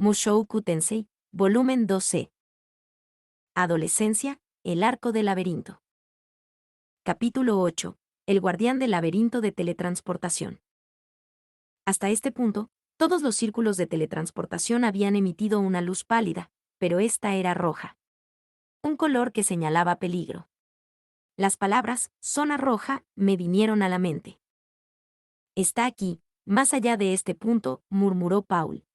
Mushoku Tensei, volumen 2C. Adolescencia, el arco del laberinto. Capítulo 8. El guardián del laberinto de teletransportación. Hasta este punto, todos los círculos de teletransportación habían emitido una luz pálida, pero esta era roja. Un color que señalaba peligro. Las palabras «zona roja» me vinieron a la mente. «Está aquí, más allá de este punto», murmuró Paul.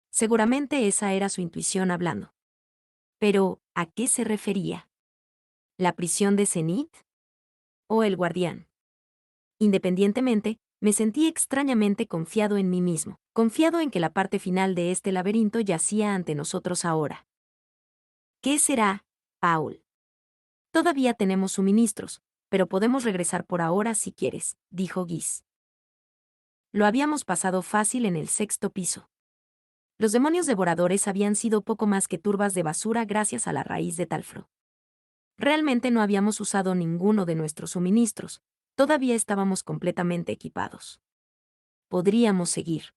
Seguramente esa era su intuición hablando. Pero, ¿a qué se refería? ¿La prisión de Zenith? ¿O el guardián? Independientemente, me sentí extrañamente confiado en mí mismo, confiado en que la parte final de este laberinto yacía ante nosotros ahora. ¿Qué será, Paul? Todavía tenemos suministros, pero podemos regresar por ahora si quieres, dijo Guis. Lo habíamos pasado fácil en el 6º piso. Los demonios devoradores habían sido poco más que turbas de basura gracias a la raíz de Talfro. Realmente no habíamos usado ninguno de nuestros suministros, todavía estábamos completamente equipados. Podríamos seguir.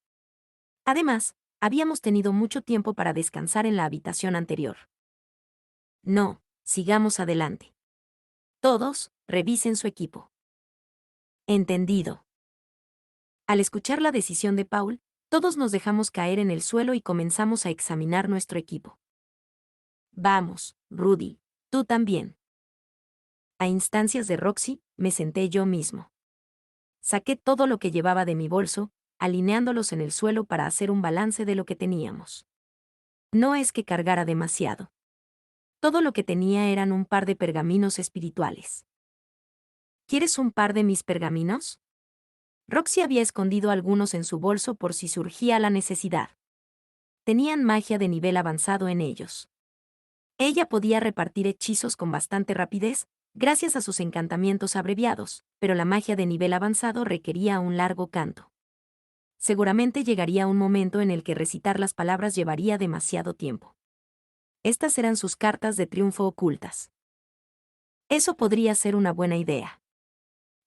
Además, habíamos tenido mucho tiempo para descansar en la habitación anterior. No, sigamos adelante. Todos, revisen su equipo. Entendido. Al escuchar la decisión de Paul, todos nos dejamos caer en el suelo y comenzamos a examinar nuestro equipo. Vamos, Rudy, tú también. A instancias de Roxy, me senté yo mismo. Saqué todo lo que llevaba de mi bolso, alineándolos en el suelo para hacer un balance de lo que teníamos. No es que cargara demasiado. Todo lo que tenía eran un par de pergaminos espirituales. ¿Quieres un par de mis pergaminos? Roxy había escondido algunos en su bolso por si surgía la necesidad. Tenían magia de nivel avanzado en ellos. Ella podía repartir hechizos con bastante rapidez, gracias a sus encantamientos abreviados, pero la magia de nivel avanzado requería un largo canto. Seguramente llegaría un momento en el que recitar las palabras llevaría demasiado tiempo. Estas eran sus cartas de triunfo ocultas. Eso podría ser una buena idea.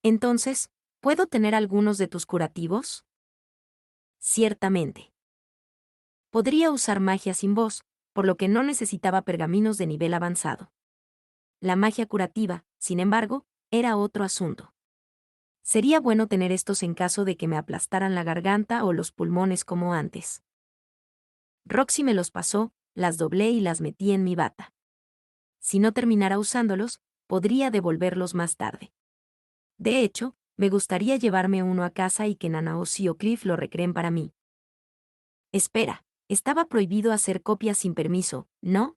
Entonces, ¿puedo tener algunos de tus curativos? Ciertamente. Podría usar magia sin voz, por lo que no necesitaba pergaminos de nivel avanzado. La magia curativa, sin embargo, era otro asunto. Sería bueno tener estos en caso de que me aplastaran la garganta o los pulmones como antes. Roxy me los pasó, las doblé y las metí en mi bata. Si no terminara usándolos, podría devolverlos más tarde. De hecho, me gustaría llevarme uno a casa y que Nanaoshi o Cliff lo recreen para mí. Espera, estaba prohibido hacer copias sin permiso, ¿no?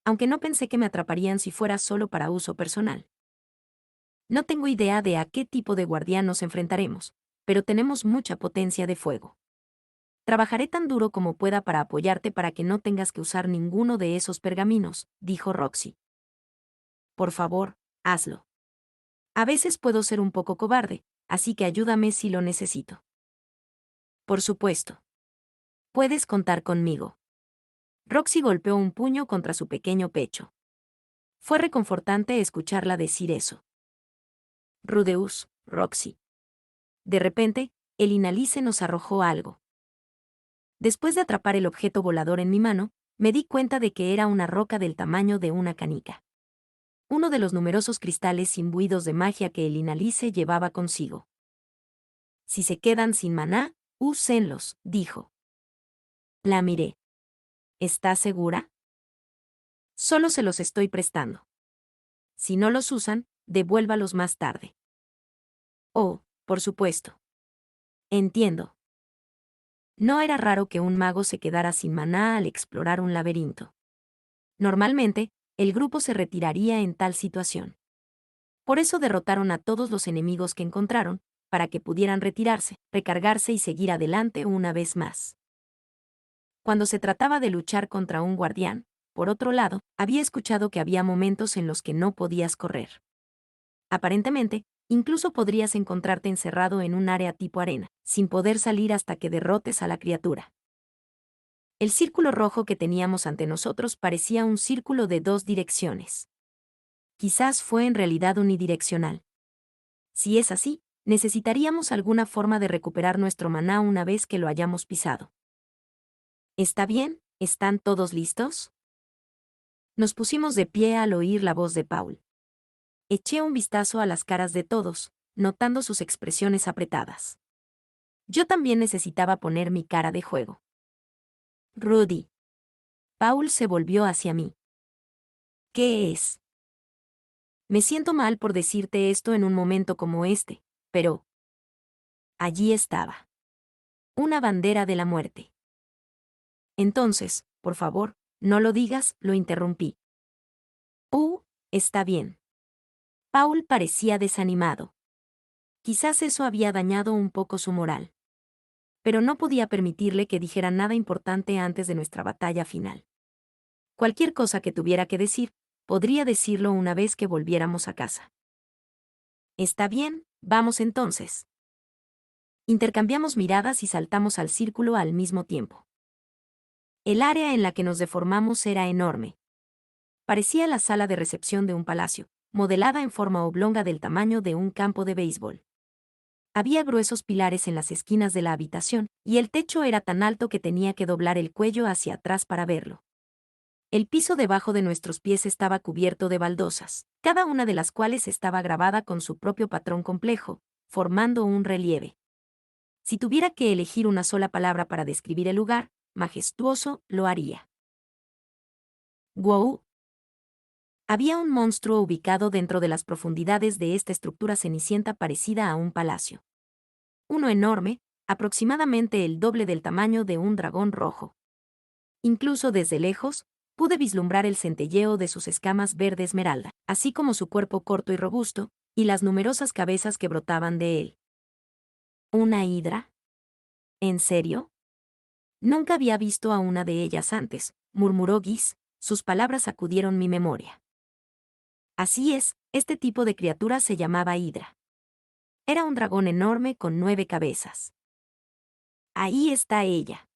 Aunque no pensé que me atraparían si fuera solo para uso personal. No tengo idea de a qué tipo de guardián nos enfrentaremos, pero tenemos mucha potencia de fuego. Trabajaré tan duro como pueda para apoyarte para que no tengas que usar ninguno de esos pergaminos, dijo Roxy. Por favor, hazlo. A veces puedo ser un poco cobarde, así que ayúdame si lo necesito. Por supuesto. Puedes contar conmigo. Roxy golpeó un puño contra su pequeño pecho. Fue reconfortante escucharla decir eso. Rudeus, Roxy. De repente, el Inalice nos arrojó algo. Después de atrapar el objeto volador en mi mano, me di cuenta de que era una roca del tamaño de una canica. Uno de los numerosos cristales imbuidos de magia que el Inalice llevaba consigo. Si se quedan sin maná, úsenlos, dijo. La miré. ¿Estás segura? Solo se los estoy prestando. Si no los usan, devuélvalos más tarde. Oh, por supuesto. Entiendo. No era raro que un mago se quedara sin maná al explorar un laberinto. Normalmente, el grupo se retiraría en tal situación. Por eso derrotaron a todos los enemigos que encontraron, para que pudieran retirarse, recargarse y seguir adelante una vez más. Cuando se trataba de luchar contra un guardián, por otro lado, había escuchado que había momentos en los que no podías correr. Aparentemente, incluso podrías encontrarte encerrado en un área tipo arena, sin poder salir hasta que derrotes a la criatura. El círculo rojo que teníamos ante nosotros parecía un círculo de 2 direcciones. Quizás fue en realidad unidireccional. Si es así, necesitaríamos alguna forma de recuperar nuestro maná una vez que lo hayamos pisado. ¿Está bien? ¿Están todos listos? Nos pusimos de pie al oír la voz de Paul. Eché un vistazo a las caras de todos, notando sus expresiones apretadas. Yo también necesitaba poner mi cara de juego. Rudy. Paul se volvió hacia mí. ¿Qué es? Me siento mal por decirte esto en un momento como este, pero... allí estaba. Una bandera de la muerte. Entonces, por favor, no lo digas, lo interrumpí. Está bien. Paul parecía desanimado. Quizás eso había dañado un poco su moral. Pero no podía permitirle que dijera nada importante antes de nuestra batalla final. Cualquier cosa que tuviera que decir, podría decirlo una vez que volviéramos a casa. Está bien, vamos entonces. Intercambiamos miradas y saltamos al círculo al mismo tiempo. El área en la que nos deformamos era enorme. Parecía la sala de recepción de un palacio, modelada en forma oblonga del tamaño de un campo de béisbol. Había gruesos pilares en las esquinas de la habitación, y el techo era tan alto que tenía que doblar el cuello hacia atrás para verlo. El piso debajo de nuestros pies estaba cubierto de baldosas, cada una de las cuales estaba grabada con su propio patrón complejo, formando un relieve. Si tuviera que elegir una sola palabra para describir el lugar, majestuoso, lo haría. ¡Wow! Había un monstruo ubicado dentro de las profundidades de esta estructura cenicienta parecida a un palacio. Uno enorme, aproximadamente el doble del tamaño de un dragón rojo. Incluso desde lejos, pude vislumbrar el centelleo de sus escamas verde esmeralda, así como su cuerpo corto y robusto, y las numerosas cabezas que brotaban de él. ¿Una hidra? ¿En serio? Nunca había visto a una de ellas antes, murmuró Guis, sus palabras sacudieron mi memoria. Así es, este tipo de criatura se llamaba hidra. Era un dragón enorme con 9 cabezas. Ahí está ella.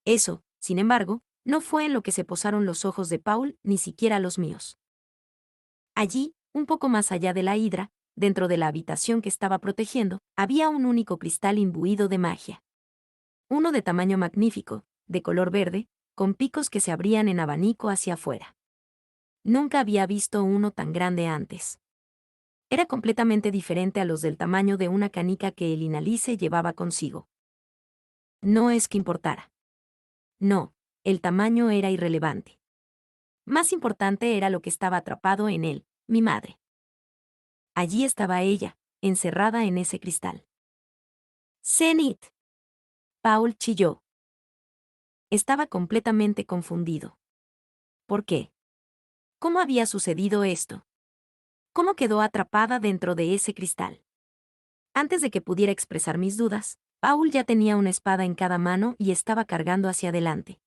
Eso, sin embargo, no fue en lo que se posaron los ojos de Paul, ni siquiera los míos. Allí, un poco más allá de la hidra, dentro de la habitación que estaba protegiendo, había un único cristal imbuido de magia. Uno de tamaño magnífico, de color verde, con picos que se abrían en abanico hacia afuera. Nunca había visto uno tan grande antes. Era completamente diferente a los del tamaño de una canica que el Inalice llevaba consigo. No es que importara. No, el tamaño era irrelevante. Más importante era lo que estaba atrapado en él, mi madre. Allí estaba ella, encerrada en ese cristal. ¡Zenith! Paul chilló. Estaba completamente confundido. ¿Por qué? ¿Cómo había sucedido esto? ¿Cómo quedó atrapada dentro de ese cristal? Antes de que pudiera expresar mis dudas, Paul ya tenía una espada en cada mano y estaba cargando hacia adelante.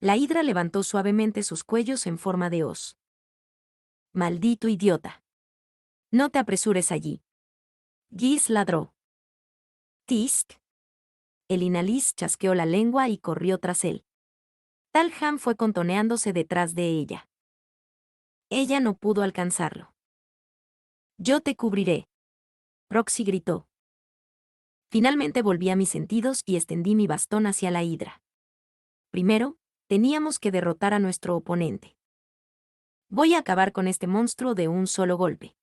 La hidra levantó suavemente sus cuellos en forma de hoz. ¡Maldito idiota! No te apresures allí. Guis ladró. Tisk. El Inalís chasqueó la lengua y corrió tras él. Talham fue contoneándose detrás de ella. Ella no pudo alcanzarlo. Yo te cubriré. Roxy gritó. Finalmente volví a mis sentidos y extendí mi bastón hacia la hidra. Primero, teníamos que derrotar a nuestro oponente. Voy a acabar con este monstruo de un solo golpe.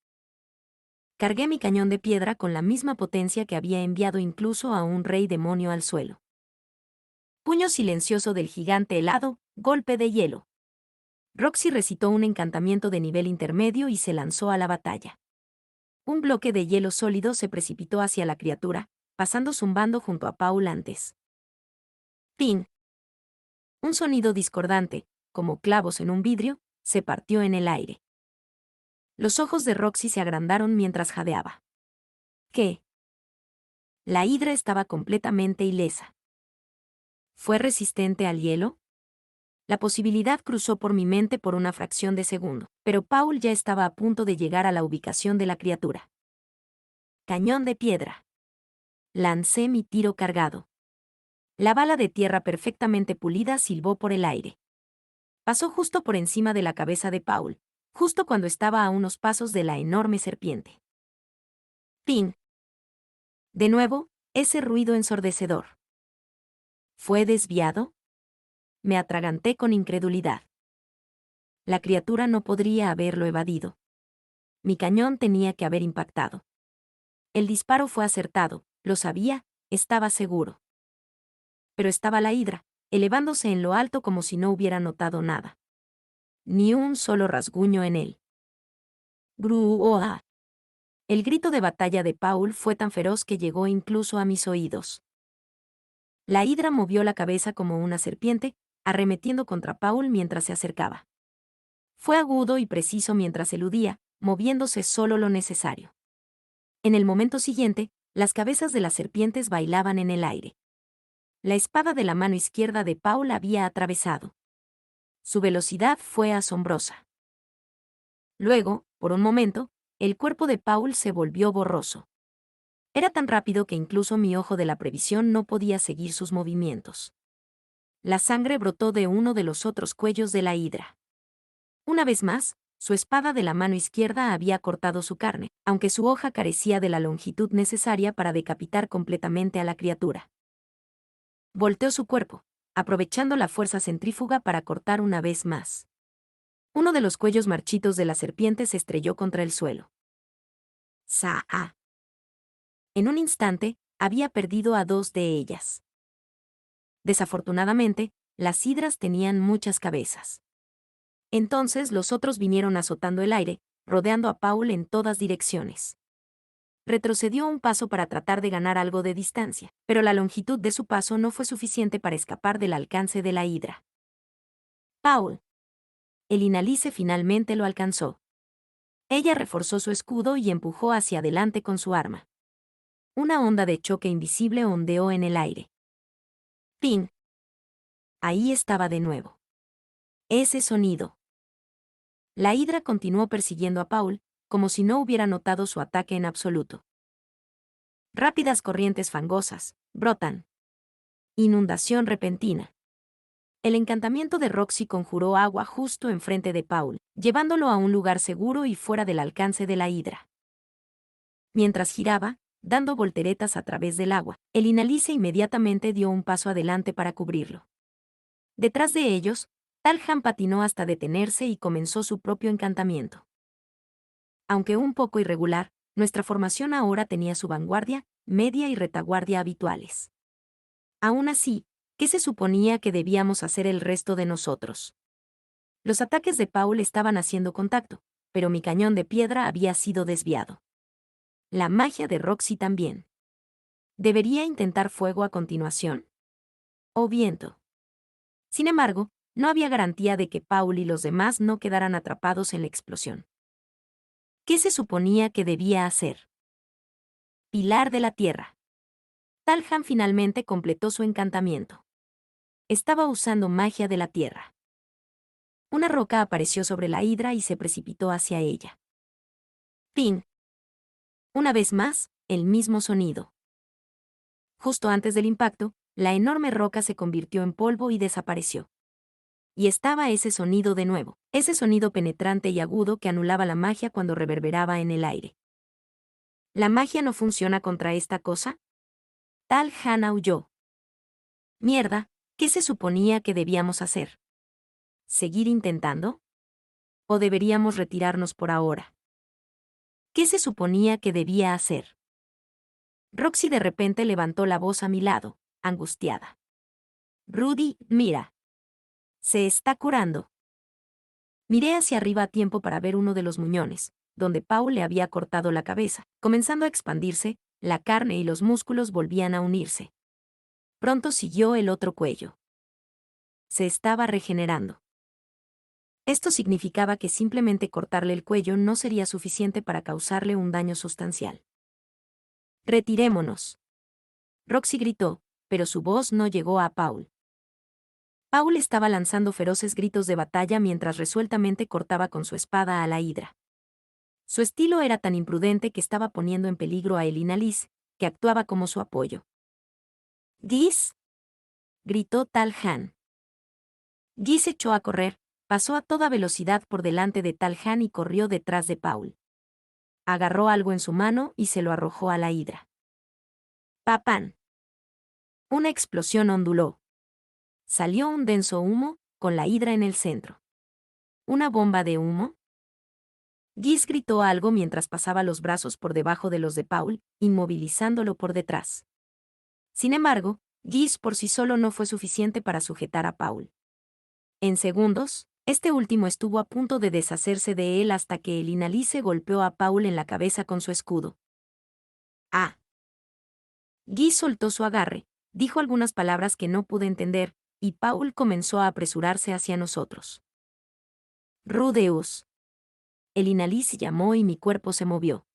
Cargué mi cañón de piedra con la misma potencia que había enviado incluso a un rey demonio al suelo. Puño silencioso del gigante helado, golpe de hielo. Roxy recitó un encantamiento de nivel intermedio y se lanzó a la batalla. Un bloque de hielo sólido se precipitó hacia la criatura, pasando zumbando junto a Paul antes. ¡Ping! Un sonido discordante, como clavos en un vidrio, se partió en el aire. Los ojos de Roxy se agrandaron mientras jadeaba. ¿Qué? La hidra estaba completamente ilesa. ¿Fue resistente al hielo? La posibilidad cruzó por mi mente por una fracción de segundo, pero Paul ya estaba a punto de llegar a la ubicación de la criatura. Cañón de piedra. Lancé mi tiro cargado. La bala de tierra perfectamente pulida silbó por el aire. Pasó justo por encima de la cabeza de Paul, justo cuando estaba a unos pasos de la enorme serpiente. ¡Ping! De nuevo, ese ruido ensordecedor. ¿Fue desviado? Me atraganté con incredulidad. La criatura no podría haberlo evadido. Mi cañón tenía que haber impactado. El disparo fue acertado, lo sabía, estaba seguro. Pero estaba la hidra, elevándose en lo alto como si no hubiera notado nada. Ni un solo rasguño en él. ¡Gruoa! El grito de batalla de Paul fue tan feroz que llegó incluso a mis oídos. La hidra movió la cabeza como una serpiente, arremetiendo contra Paul mientras se acercaba. Fue agudo y preciso mientras eludía, moviéndose solo lo necesario. En el momento siguiente, las cabezas de las serpientes bailaban en el aire. La espada de la mano izquierda de Paul había atravesado. Su velocidad fue asombrosa. Luego, por un momento, el cuerpo de Paul se volvió borroso. Era tan rápido que incluso mi ojo de la previsión no podía seguir sus movimientos. La sangre brotó de uno de los otros cuellos de la hidra. Una vez más, su espada de la mano izquierda había cortado su carne, aunque su hoja carecía de la longitud necesaria para decapitar completamente a la criatura. Volteó su cuerpo, aprovechando la fuerza centrífuga para cortar una vez más. Uno de los cuellos marchitos de la serpiente se estrelló contra el suelo. ¡Saa! En un instante, había perdido a dos de ellas. Desafortunadamente, las hidras tenían muchas cabezas. Entonces los otros vinieron azotando el aire, rodeando a Paul en todas direcciones. Retrocedió un paso para tratar de ganar algo de distancia, pero la longitud de su paso no fue suficiente para escapar del alcance de la hidra. Paul. El Inalice finalmente lo alcanzó. Ella reforzó su escudo y empujó hacia adelante con su arma. Una onda de choque invisible ondeó en el aire. ¡Ping! Ahí estaba de nuevo. Ese sonido. La hidra continuó persiguiendo a Paul, como si no hubiera notado su ataque en absoluto. Rápidas corrientes fangosas, brotan. Inundación repentina. El encantamiento de Roxy conjuró agua justo enfrente de Paul, llevándolo a un lugar seguro y fuera del alcance de la hidra. Mientras giraba, dando volteretas a través del agua, el Inalice inmediatamente dio un paso adelante para cubrirlo. Detrás de ellos, Talhan patinó hasta detenerse y comenzó su propio encantamiento. Aunque un poco irregular, nuestra formación ahora tenía su vanguardia, media y retaguardia habituales. Aún así, ¿qué se suponía que debíamos hacer el resto de nosotros? Los ataques de Paul estaban haciendo contacto, pero mi cañón de piedra había sido desviado. La magia de Roxy también. ¿Debería intentar fuego a continuación? ¿O viento? Sin embargo, no había garantía de que Paul y los demás no quedaran atrapados en la explosión. ¿Qué se suponía que debía hacer? Pilar de la Tierra. Talhan finalmente completó su encantamiento. Estaba usando magia de la Tierra. Una roca apareció sobre la hidra y se precipitó hacia ella. ¡Ping! Una vez más, el mismo sonido. Justo antes del impacto, la enorme roca se convirtió en polvo y desapareció. Y estaba ese sonido de nuevo, ese sonido penetrante y agudo que anulaba la magia cuando reverberaba en el aire. ¿La magia no funciona contra esta cosa? Talhan aulló. Mierda, ¿qué se suponía que debíamos hacer? ¿Seguir intentando? ¿O deberíamos retirarnos por ahora? ¿Qué se suponía que debía hacer? Roxy de repente levantó la voz a mi lado, angustiada. Rudy, mira. Se está curando. Miré hacia arriba a tiempo para ver uno de los muñones, donde Paul le había cortado la cabeza. Comenzando a expandirse, la carne y los músculos volvían a unirse. Pronto siguió el otro cuello. Se estaba regenerando. Esto significaba que simplemente cortarle el cuello no sería suficiente para causarle un daño sustancial. Retirémonos. Roxy gritó, pero su voz no llegó a Paul. Paul estaba lanzando feroces gritos de batalla mientras resueltamente cortaba con su espada a la hidra. Su estilo era tan imprudente que estaba poniendo en peligro a Elina Liz, que actuaba como su apoyo. «¿Gis?» gritó Talhan. Gis echó a correr, pasó a toda velocidad por delante de Talhan y corrió detrás de Paul. Agarró algo en su mano y se lo arrojó a la hidra. ¡Papán! Una explosión onduló. salió un denso humo, con la hidra en el centro. ¿Una bomba de humo? Guis gritó algo mientras pasaba los brazos por debajo de los de Paul, inmovilizándolo por detrás. Sin embargo, Guis por sí solo no fue suficiente para sujetar a Paul. En segundos, este último estuvo a punto de deshacerse de él hasta que el Inalice golpeó a Paul en la cabeza con su escudo. ¡Ah! Guy soltó su agarre, dijo algunas palabras que no pude entender, y Paul comenzó a apresurarse hacia nosotros. Rudeus. El Inalice llamó y mi cuerpo se movió.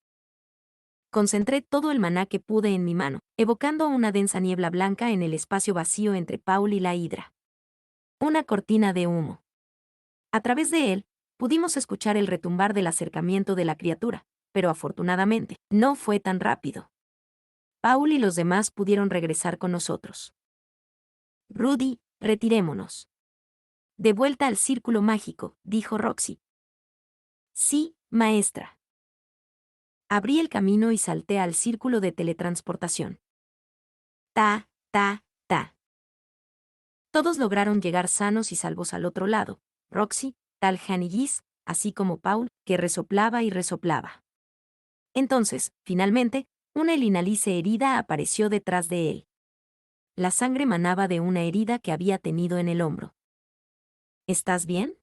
Concentré todo el maná que pude en mi mano, evocando una densa niebla blanca en el espacio vacío entre Paul y la hidra. Una cortina de humo. A través de él, pudimos escuchar el retumbar del acercamiento de la criatura, pero afortunadamente, no fue tan rápido. Paul y los demás pudieron regresar con nosotros. Rudy, retirémonos. De vuelta al círculo mágico, dijo Roxy. Sí, maestra. Abrí el camino y salté al círculo de teletransportación. Ta, ta, ta. Todos lograron llegar sanos y salvos al otro lado, Roxy, Talhan y Guis, así como Paul, que resoplaba y resoplaba. Entonces, finalmente, una Elinalice herida apareció detrás de él. La sangre manaba de una herida que había tenido en el hombro. ¿Estás bien?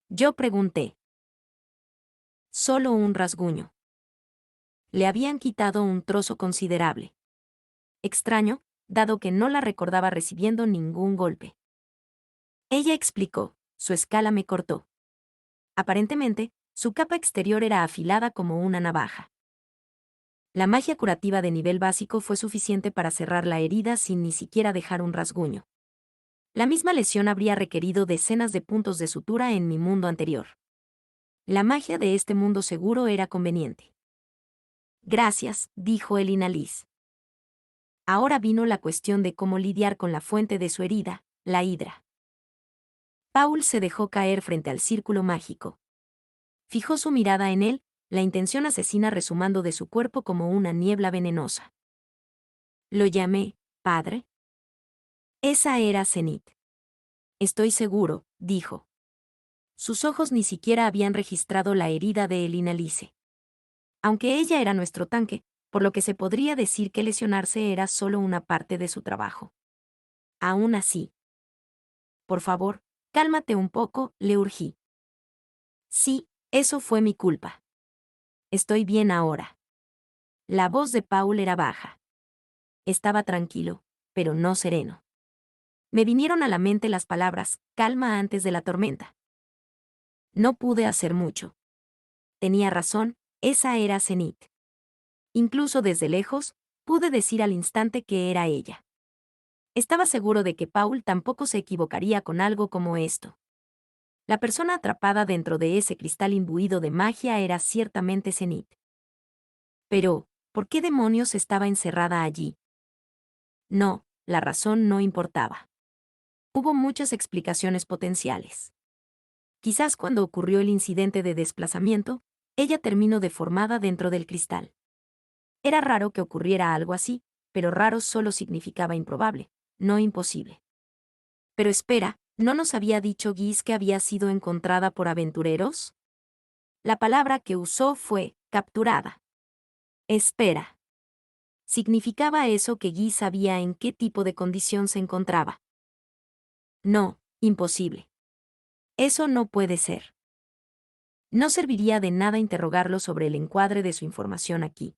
Yo pregunté. Solo un rasguño. Le habían quitado un trozo considerable. Extraño, dado que no la recordaba recibiendo ningún golpe. Ella explicó, su escala me cortó. Aparentemente, su capa exterior era afilada como una navaja. La magia curativa de nivel básico fue suficiente para cerrar la herida sin ni siquiera dejar un rasguño. La misma lesión habría requerido decenas de puntos de sutura en mi mundo anterior. La magia de este mundo seguro era conveniente. Gracias, dijo el Inaliz. Ahora vino la cuestión de cómo lidiar con la fuente de su herida, la hidra. Paul se dejó caer frente al círculo mágico. Fijó su mirada en él, la intención asesina resumando de su cuerpo como una niebla venenosa. Lo llamé, padre. Esa era Zenith. Estoy seguro, dijo. Sus ojos ni siquiera habían registrado la herida de el Inalice. Aunque ella era nuestro tanque, por lo que se podría decir que lesionarse era solo una parte de su trabajo. Aún así. Por favor, cálmate un poco, le urgí. Sí, eso fue mi culpa. Estoy bien ahora. La voz de Paul era baja. Estaba tranquilo, pero no sereno. Me vinieron a la mente las palabras, calma antes de la tormenta. No pude hacer mucho. Tenía razón, esa era Zenith. Incluso desde lejos, pude decir al instante que era ella. Estaba seguro de que Paul tampoco se equivocaría con algo como esto. La persona atrapada dentro de ese cristal imbuido de magia era ciertamente Zenith. Pero, ¿por qué demonios estaba encerrada allí? No, la razón no importaba. Hubo muchas explicaciones potenciales. Quizás cuando ocurrió el incidente de desplazamiento, ella terminó deformada dentro del cristal. Era raro que ocurriera algo así, pero raro solo significaba improbable, no imposible. Pero espera, ¿no nos había dicho Guis que había sido encontrada por aventureros? La palabra que usó fue capturada. Espera. ¿Significaba eso que Guy sabía en qué tipo de condición se encontraba? No, imposible. Eso no puede ser. No serviría de nada interrogarlo sobre el encuadre de su información aquí.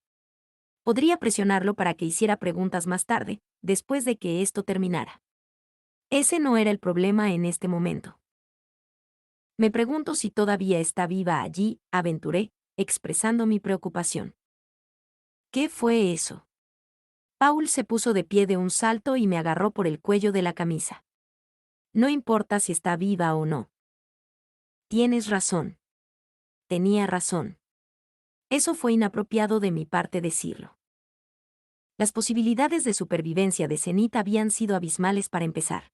Podría presionarlo para que hiciera preguntas más tarde, después de que esto terminara. Ese no era el problema en este momento. Me pregunto si todavía está viva allí, aventuré, expresando mi preocupación. ¿Qué fue eso? Paul se puso de pie de un salto y me agarró por el cuello de la camisa. No importa si está viva o no. Tienes razón. Tenía razón. Eso fue inapropiado de mi parte decirlo. Las posibilidades de supervivencia de Zenith habían sido abismales para empezar.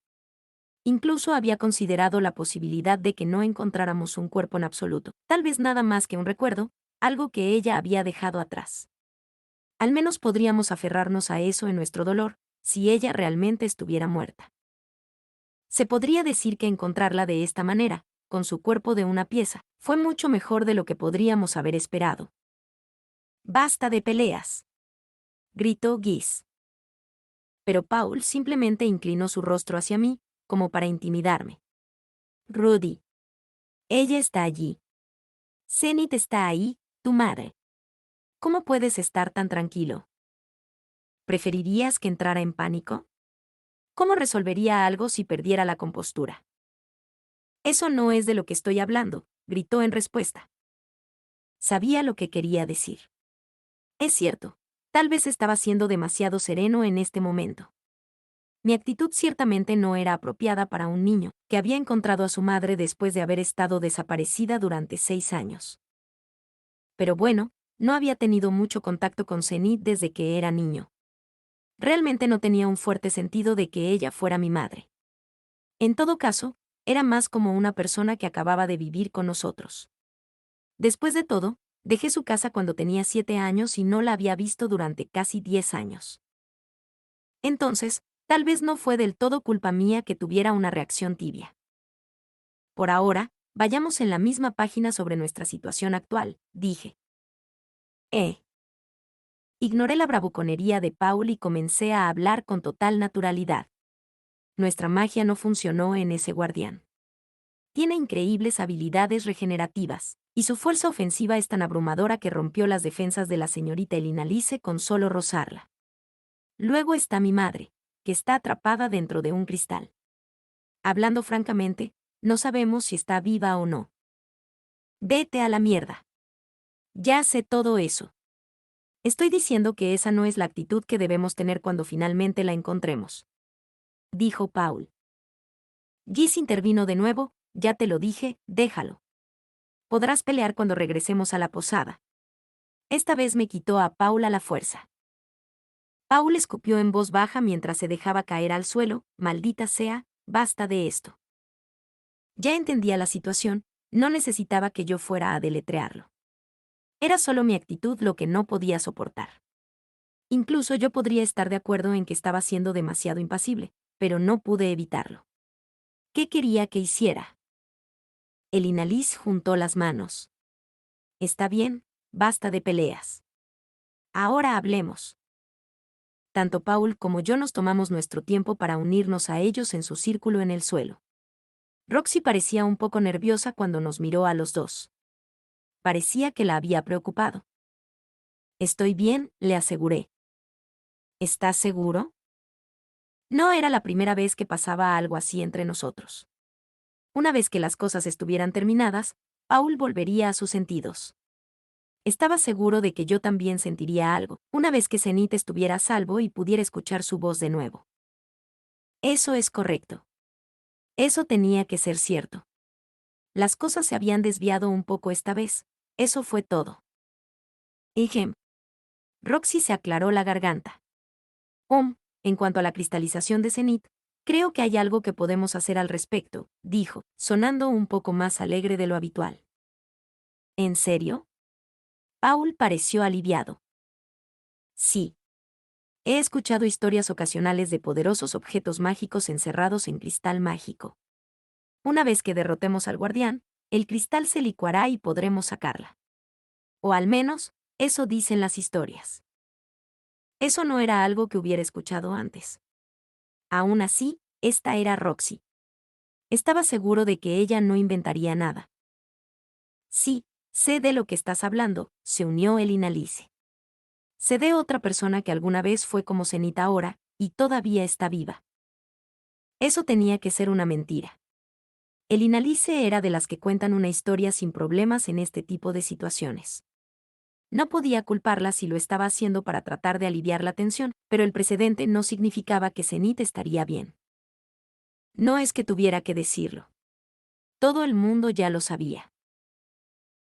Incluso había considerado la posibilidad de que no encontráramos un cuerpo en absoluto, tal vez nada más que un recuerdo, algo que ella había dejado atrás. Al menos podríamos aferrarnos a eso en nuestro dolor, si ella realmente estuviera muerta. Se podría decir que encontrarla de esta manera, con su cuerpo de una pieza, fue mucho mejor de lo que podríamos haber esperado. «Basta de peleas», gritó Guis. Pero Paul simplemente inclinó su rostro hacia mí, como para intimidarme. «Rudy. Ella está allí. Zenith está ahí, tu madre. ¿Cómo puedes estar tan tranquilo? ¿Preferirías que entrara en pánico? ¿Cómo resolvería algo si perdiera la compostura?» «Eso no es de lo que estoy hablando», gritó en respuesta. Sabía lo que quería decir. Es cierto, tal vez estaba siendo demasiado sereno en este momento. Mi actitud ciertamente no era apropiada para un niño que había encontrado a su madre después de haber estado desaparecida durante 6 años. Pero bueno, no había tenido mucho contacto con Zenith desde que era niño. Realmente no tenía un fuerte sentido de que ella fuera mi madre. En todo caso, era más como una persona que acababa de vivir con nosotros. Después de todo, dejé su casa cuando tenía 7 años y no la había visto durante casi 10 años. Entonces, tal vez no fue del todo culpa mía que tuviera una reacción tibia. Por ahora, vayamos en la misma página sobre nuestra situación actual, dije. Ignoré la bravuconería de Paul y comencé a hablar con total naturalidad. Nuestra magia no funcionó en ese guardián. Tiene increíbles habilidades regenerativas, y su fuerza ofensiva es tan abrumadora que rompió las defensas de la señorita Elinalice con solo rozarla. Luego está mi madre, que está atrapada dentro de un cristal. Hablando francamente, no sabemos si está viva o no. Vete a la mierda. Ya sé todo eso. Estoy diciendo que esa no es la actitud que debemos tener cuando finalmente la encontremos, dijo Paul. Giz intervino de nuevo. Ya te lo dije, déjalo. Podrás pelear cuando regresemos a la posada. Esta vez me quitó a Paul a la fuerza. Paul escupió en voz baja mientras se dejaba caer al suelo. Maldita sea, basta de esto. Ya entendía la situación, no necesitaba que yo fuera a deletrearlo. Era solo mi actitud lo que no podía soportar. Incluso yo podría estar de acuerdo en que estaba siendo demasiado impasible, pero no pude evitarlo. ¿Qué quería que hiciera? Elinaliz juntó las manos. Está bien, basta de peleas. Ahora hablemos. Tanto Paul como yo nos tomamos nuestro tiempo para unirnos a ellos en su círculo en el suelo. Roxy parecía un poco nerviosa cuando nos miró a los dos. Parecía que la había preocupado. Estoy bien, le aseguré. ¿Estás seguro? No era la primera vez que pasaba algo así entre nosotros. Una vez que las cosas estuvieran terminadas, Paul volvería a sus sentidos. Estaba seguro de que yo también sentiría algo, una vez que Zenith estuviera a salvo y pudiera escuchar su voz de nuevo. Eso es correcto. Eso tenía que ser cierto. Las cosas se habían desviado un poco esta vez, eso fue todo. Ejem. Roxy se aclaró la garganta. En cuanto a la cristalización de Zenith, creo que hay algo que podemos hacer al respecto, dijo, sonando un poco más alegre de lo habitual. ¿En serio? Paul pareció aliviado. Sí. He escuchado historias ocasionales de poderosos objetos mágicos encerrados en cristal mágico. Una vez que derrotemos al guardián, el cristal se licuará y podremos sacarla. O al menos, eso dicen las historias. Eso no era algo que hubiera escuchado antes. Aún así, esta era Roxy. Estaba seguro de que ella no inventaría nada. Sí, sé de lo que estás hablando, se unió Elinalice. Sé de otra persona que alguna vez fue como Zenith ahora, y todavía está viva. Eso tenía que ser una mentira. Elinalice era de las que cuentan una historia sin problemas en este tipo de situaciones. No podía culparla si lo estaba haciendo para tratar de aliviar la tensión, pero el precedente no significaba que Zenith estaría bien. No es que tuviera que decirlo. Todo el mundo ya lo sabía.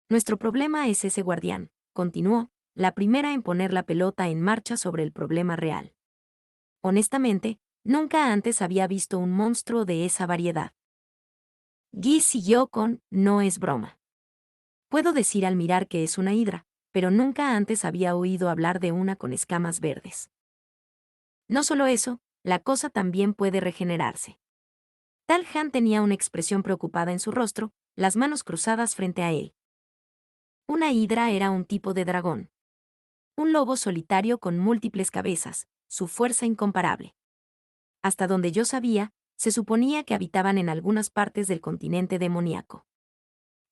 Nuestro problema es ese guardián, continuó, la primera en poner la pelota en marcha sobre el problema real. Honestamente, nunca antes había visto un monstruo de esa variedad. Guy siguió con, no es broma. Puedo decir al mirar que es una hidra, pero nunca antes había oído hablar de una con escamas verdes. No solo eso, la cosa también puede regenerarse. Tal Han tenía una expresión preocupada en su rostro, las manos cruzadas frente a él. Una hidra era un tipo de dragón. Un lobo solitario con múltiples cabezas, su fuerza incomparable. Hasta donde yo sabía, se suponía que habitaban en algunas partes del continente demoníaco.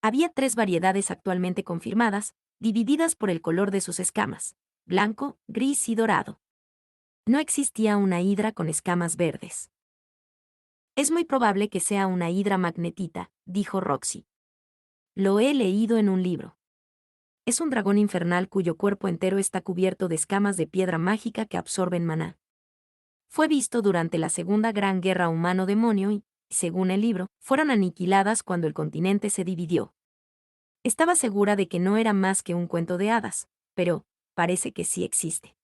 Había 3 variedades actualmente confirmadas, divididas por el color de sus escamas: blanco, gris y dorado. No existía una hidra con escamas verdes. Es muy probable que sea una hidra magnetita, dijo Roxy. Lo he leído en un libro. Es un dragón infernal cuyo cuerpo entero está cubierto de escamas de piedra mágica que absorben maná. Fue visto durante la Segunda Gran Guerra humano-demonio y, según el libro, fueron aniquiladas cuando el continente se dividió. Estaba segura de que no era más que un cuento de hadas, pero parece que sí existe.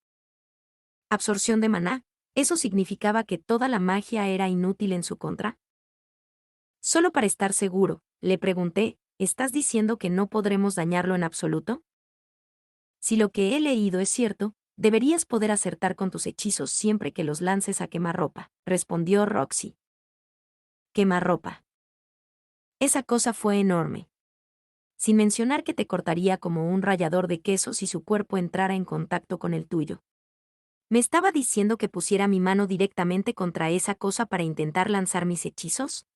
Absorción de maná, ¿eso significaba que toda la magia era inútil en su contra? Solo para estar seguro, le pregunté, ¿estás diciendo que no podremos dañarlo en absoluto? Si lo que he leído es cierto, deberías poder acertar con tus hechizos siempre que los lances a quemarropa, respondió Roxy. Quemarropa. Esa cosa fue enorme. Sin mencionar que te cortaría como un rallador de queso si su cuerpo entrara en contacto con el tuyo. ¿Me estaba diciendo que pusiera mi mano directamente contra esa cosa para intentar lanzar mis hechizos?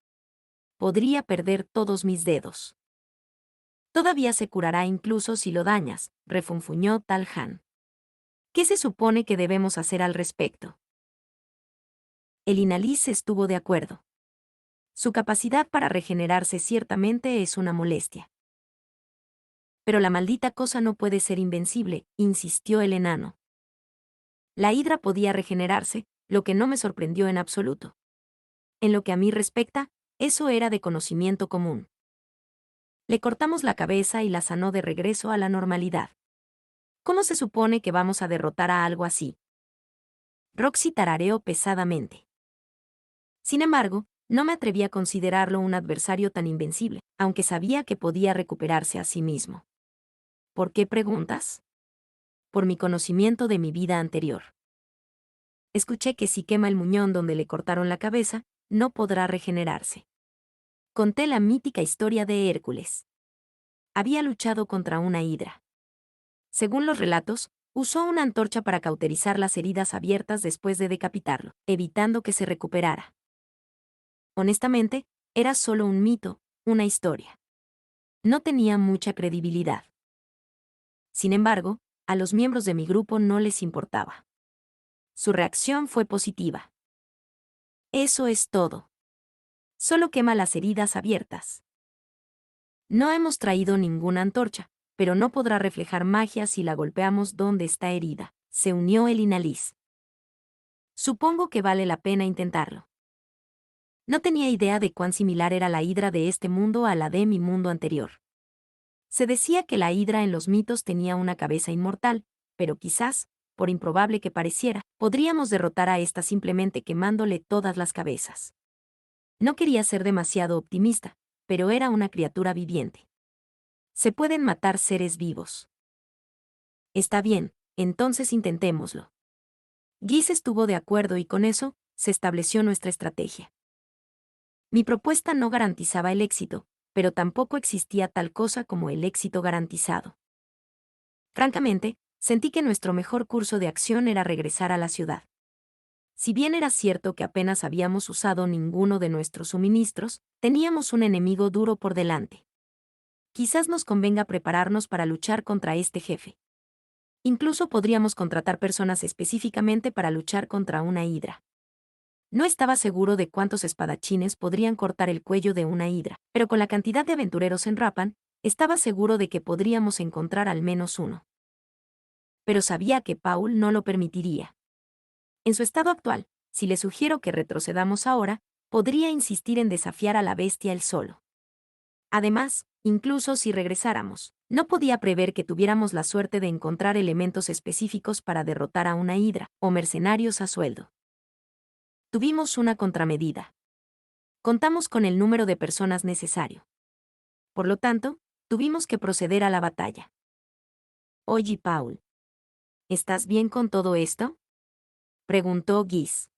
Podría perder todos mis dedos. Todavía se curará incluso si lo dañas, refunfuñó Tal Han. ¿Qué se supone que debemos hacer al respecto? El Inalís estuvo de acuerdo. Su capacidad para regenerarse ciertamente es una molestia. Pero la maldita cosa no puede ser invencible, insistió el enano. La hidra podía regenerarse, lo que no me sorprendió en absoluto. En lo que a mí respecta, eso era de conocimiento común. Le cortamos la cabeza y la sanó de regreso a la normalidad. ¿Cómo se supone que vamos a derrotar a algo así? Roxy tarareó pesadamente. Sin embargo, no me atreví a considerarlo un adversario tan invencible, aunque sabía que podía recuperarse a sí mismo. ¿Por qué preguntas? Por mi conocimiento de mi vida anterior. Escuché que si quema el muñón donde le cortaron la cabeza, no podrá regenerarse. Conté la mítica historia de Hércules. Había luchado contra una hidra. Según los relatos, usó una antorcha para cauterizar las heridas abiertas después de decapitarlo, evitando que se recuperara. Honestamente, era solo un mito, una historia. No tenía mucha credibilidad. Sin embargo, a los miembros de mi grupo no les importaba. Su reacción fue positiva. Eso es todo. Solo quema las heridas abiertas. No hemos traído ninguna antorcha, pero no podrá reflejar magia si la golpeamos donde está herida. Se unió el Inalís. Supongo que vale la pena intentarlo. No tenía idea de cuán similar era la hidra de este mundo a la de mi mundo anterior. Se decía que la hidra en los mitos tenía una cabeza inmortal, pero quizás, por improbable que pareciera, podríamos derrotar a esta simplemente quemándole todas las cabezas. No quería ser demasiado optimista, pero era una criatura viviente. Se pueden matar seres vivos. Está bien, entonces intentémoslo. Guis estuvo de acuerdo y con eso, se estableció nuestra estrategia. Mi propuesta no garantizaba el éxito, pero tampoco existía tal cosa como el éxito garantizado. Francamente, sentí que nuestro mejor curso de acción era regresar a la ciudad. Si bien era cierto que apenas habíamos usado ninguno de nuestros suministros, teníamos un enemigo duro por delante. Quizás nos convenga prepararnos para luchar contra este jefe. Incluso podríamos contratar personas específicamente para luchar contra una hidra. No estaba seguro de cuántos espadachines podrían cortar el cuello de una hidra, pero con la cantidad de aventureros en Rapan, estaba seguro de que podríamos encontrar al menos uno. Pero sabía que Paul no lo permitiría. En su estado actual, si le sugiero que retrocedamos ahora, podría insistir en desafiar a la bestia él solo. Además, incluso si regresáramos, no podía prever que tuviéramos la suerte de encontrar elementos específicos para derrotar a una hidra, o mercenarios a sueldo. Tuvimos una contramedida. Contamos con el número de personas necesario. Por lo tanto, tuvimos que proceder a la batalla. Oye, Paul, ¿estás bien con todo esto? Preguntó Guis.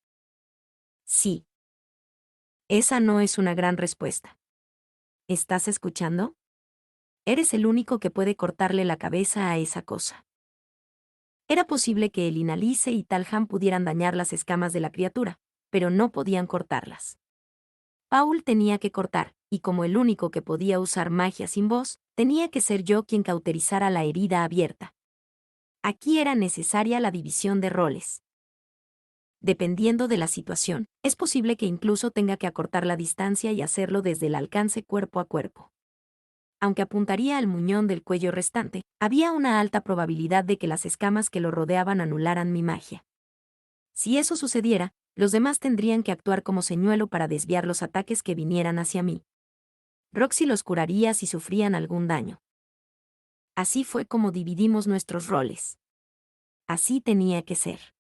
Sí. Esa no es una gran respuesta. ¿Estás escuchando? Eres el único que puede cortarle la cabeza a esa cosa. Era posible que el Inalice y Talhan pudieran dañar las escamas de la criatura, pero no podían cortarlas. Paul tenía que cortar, y como el único que podía usar magia sin voz, tenía que ser yo quien cauterizara la herida abierta. Aquí era necesaria la división de roles. Dependiendo de la situación, es posible que incluso tenga que acortar la distancia y hacerlo desde el alcance cuerpo a cuerpo. Aunque apuntaría al muñón del cuello restante, había una alta probabilidad de que las escamas que lo rodeaban anularan mi magia. Si eso sucediera, los demás tendrían que actuar como señuelo para desviar los ataques que vinieran hacia mí. Roxy los curaría si sufrían algún daño. Así fue como dividimos nuestros roles. Así tenía que ser.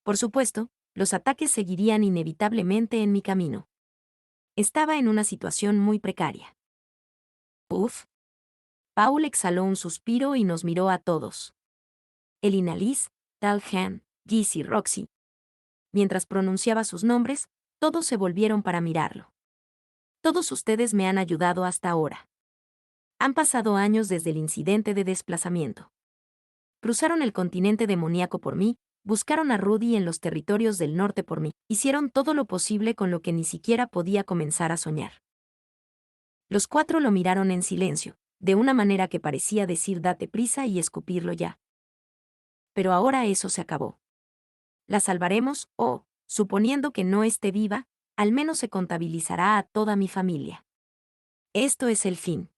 Por supuesto, los ataques seguirían inevitablemente en mi camino. Estaba en una situación muy precaria. Uf. Paul exhaló un suspiro y nos miró a todos. El Inalice, Talhan, Giz y Roxy. Mientras pronunciaba sus nombres, todos se volvieron para mirarlo. Todos ustedes me han ayudado hasta ahora. Han pasado años desde el incidente de desplazamiento. Cruzaron el continente demoníaco por mí, buscaron a Rudy en los territorios del norte por mí, hicieron todo lo posible con lo que ni siquiera podía comenzar a soñar. Los cuatro lo miraron en silencio, de una manera que parecía decir date prisa y escupirlo ya. Pero ahora eso se acabó. La salvaremos o, suponiendo que no esté viva, al menos se contabilizará a toda mi familia. Esto es el fin.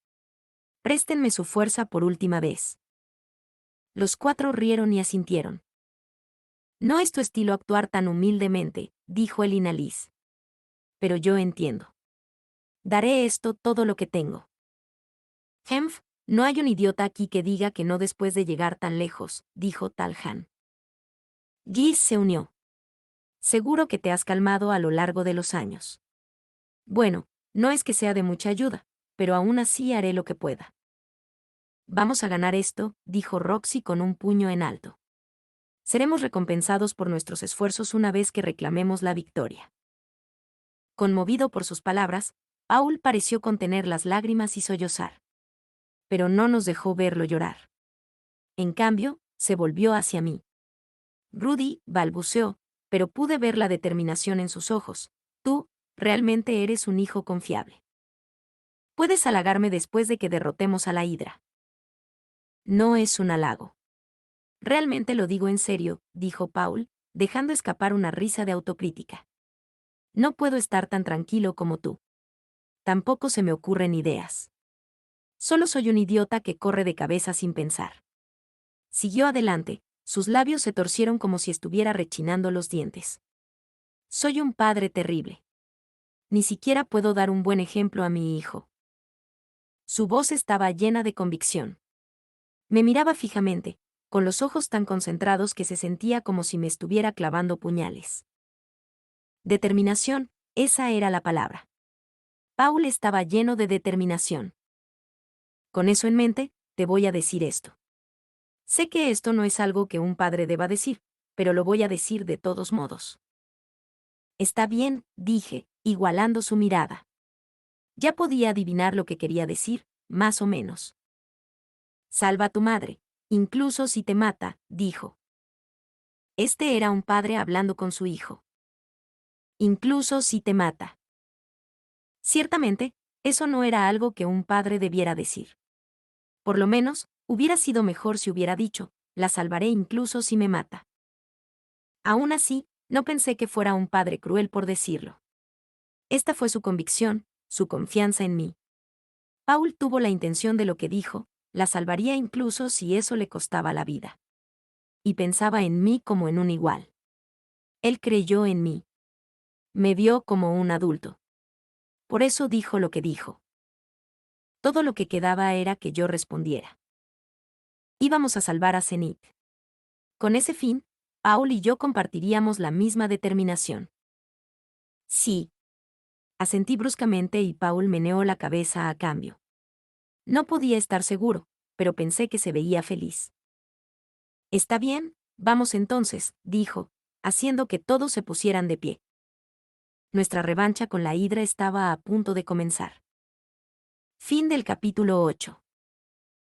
Préstenme su fuerza por última vez. Los cuatro rieron y asintieron. No es tu estilo actuar tan humildemente, dijo el Inalice. Pero yo entiendo. Daré esto todo lo que tengo. Hemph, no hay un idiota aquí que diga que no después de llegar tan lejos, dijo Talhan. Giz se unió. Seguro que te has calmado a lo largo de los años. Bueno, no es que sea de mucha ayuda, pero aún así haré lo que pueda. Vamos a ganar esto, dijo Roxy con un puño en alto. Seremos recompensados por nuestros esfuerzos una vez que reclamemos la victoria. Conmovido por sus palabras, Paul pareció contener las lágrimas y sollozar. Pero no nos dejó verlo llorar. En cambio, se volvió hacia mí. Rudy, balbuceó, pero pude ver la determinación en sus ojos. Tú, realmente eres un hijo confiable. Puedes halagarme después de que derrotemos a la Hidra. No es un halago. Realmente lo digo en serio, dijo Paul, dejando escapar una risa de autocrítica. No puedo estar tan tranquilo como tú. Tampoco se me ocurren ideas. Solo soy un idiota que corre de cabeza sin pensar. Siguió adelante, sus labios se torcieron como si estuviera rechinando los dientes. Soy un padre terrible. Ni siquiera puedo dar un buen ejemplo a mi hijo. Su voz estaba llena de convicción. Me miraba fijamente, con los ojos tan concentrados que se sentía como si me estuviera clavando puñales. Determinación, esa era la palabra. Paul estaba lleno de determinación. Con eso en mente, te voy a decir esto. Sé que esto no es algo que un padre deba decir, pero lo voy a decir de todos modos. Está bien, dije, igualando su mirada. Ya podía adivinar lo que quería decir, más o menos. Salva a tu madre, incluso si te mata, dijo. Este era un padre hablando con su hijo. Incluso si te mata. Ciertamente, eso no era algo que un padre debiera decir. Por lo menos, hubiera sido mejor si hubiera dicho, la salvaré incluso si me mata. Aún así, no pensé que fuera un padre cruel por decirlo. Esta fue su convicción, su confianza en mí. Paul tuvo la intención de lo que dijo, la salvaría incluso si eso le costaba la vida. Y pensaba en mí como en un igual. Él creyó en mí. Me vio como un adulto. Por eso dijo lo que dijo. Todo lo que quedaba era que yo respondiera. Íbamos a salvar a Zenith. Con ese fin, Paul y yo compartiríamos la misma determinación. Sí. Asentí bruscamente y Paul meneó la cabeza a cambio. No podía estar seguro, pero pensé que se veía feliz. Está bien, vamos entonces, dijo, haciendo que todos se pusieran de pie. Nuestra revancha con la hidra estaba a punto de comenzar. Fin del capítulo 8.